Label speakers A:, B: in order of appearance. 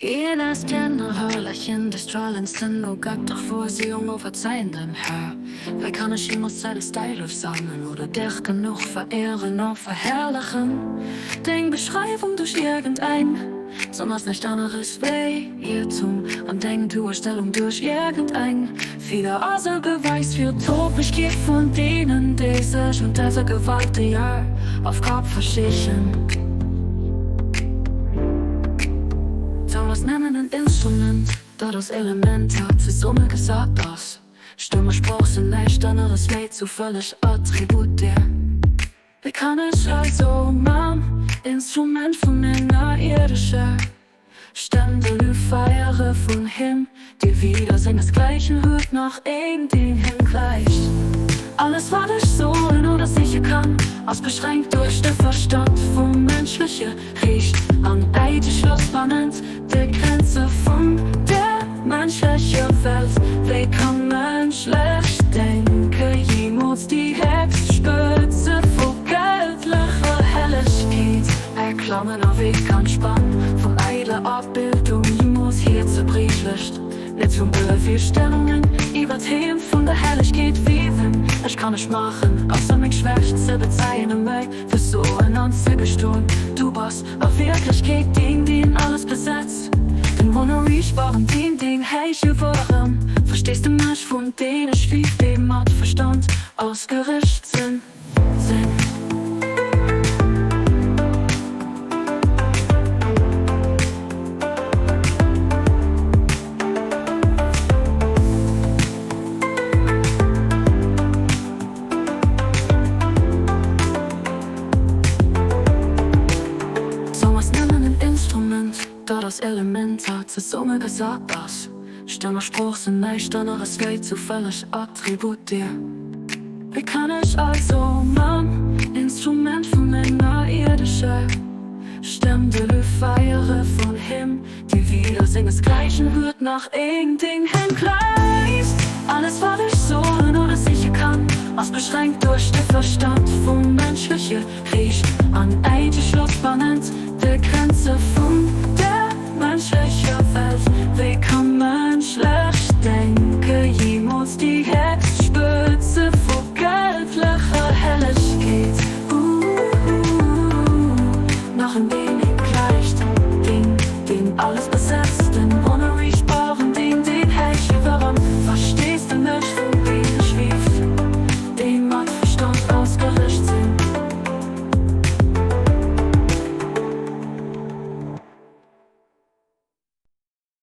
A: Jedes Hörlerchen des Strahlendsten och gatt doch Vorsehung och verzeihenden Herr. Wer kann ich immer seine Style sammeln oder dich genug verehren und verherrlichen? Den Beschreibung durch irgendein, sondern nicht anderes Weg hier tun und den Durchstellung durch irgendein. Wieder außer Beweis für Topischkeit von denen, die sich und diese Gewalt ja auf Kopf verschichten. Was nennen ein Instrument, da das Element hat für Summe gesagt aus. Stimme, Spruch sind nicht anderes Weg zu völlig Attribut der. Wie kann ich also mein Instrument von einer irdischen Stände feiere von Him, die wieder singen das Gleiche hört nach ein Ding hingleicht. Alles was ich so nur das ich kann, aus beschränkt durch den Verstand vom Menschliche riecht an Eidschlossbannend der Grenze von der menschlichen Welt. Wie kann menschlich denken, jemals die Hexspitze vor göttlicher Helligkeit erklammen auf Weg kann spannen von eiler Abbildung, jemals hier zerbrichlicht. Nicht zum Bildvorstellungen über Themen von der Helligkeit wiegen. Ich kann nicht machen, außer mich schwächt zu bezeichnen, mich für so ein Anzügestuhl. Du bist auf Wirklichkeit, die alles besetzt. Den unriechbaren Ding, hey, ich überrem. Verstehst du mich, von denen ich wie dem hat Verstand ausgerichtet sind? Da das Element hat zur Summe gesagt, dass Stimme, Spruch sind nicht anderes Geld zu völlig Attribut dir. Wie kann ich also mein Instrument von einer irdischen Stimme feiere von Him, die wieder singen das Gleiche hört nach irgendein hingleist. Alles was ich so nur das ich kann, aus beschränkt durch den Verstand vom Menschliche riecht an Eidschlossbannend der Grenze von der menschlichen Welt. Wie kann menschlich denken, jemals die Hexspitze vor göttlicher Helligkeit nach ein wenig gleicht, den alles besetzt, den ohne Reach